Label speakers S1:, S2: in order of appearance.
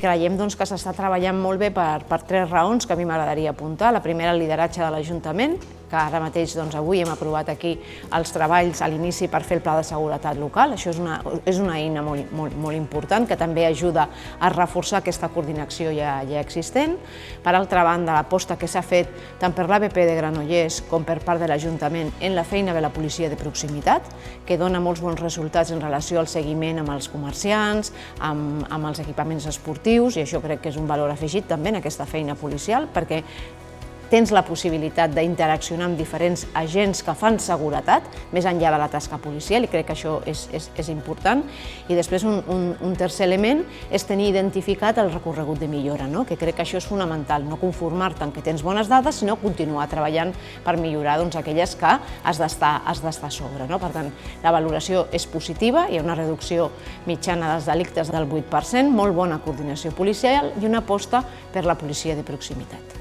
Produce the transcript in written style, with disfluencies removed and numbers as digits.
S1: Creiem que s'està treballant molt bé per tres raons que a mi m'agradaria apuntar. La primera, el lideratge de l'Ajuntament, que ara mateix avui hem aprovat aquí els treballs a l'inici per fer el pla de seguretat local. Això és una eina molt important que també ajuda a reforçar aquesta coordinació ja existent. Per altra banda, l'aposta que s'ha fet tant per l'ABP de Granollers com per part de l'Ajuntament en la feina de la policia de proximitat, que dona molts bons resultats en relació al seguiment amb els comerciants, amb els equipaments esportius, i això crec que és un valor afegit també en aquesta feina policial, perquè tens la possibilitat d'interaccionar amb diferents agents que fan seguretat, més enllà de la tasca policial, i crec que això és important. I després un tercer element és tenir identificat el recorregut de millora, que crec que això és fonamental, no conformar-te en que tens bones dades, sinó continuar treballant per millorar aquelles que has d'estar a sobre. Per tant, la valoració és positiva, hi ha una reducció mitjana dels delictes del 8%, molt bona coordinació policial i una aposta per la policia de proximitat.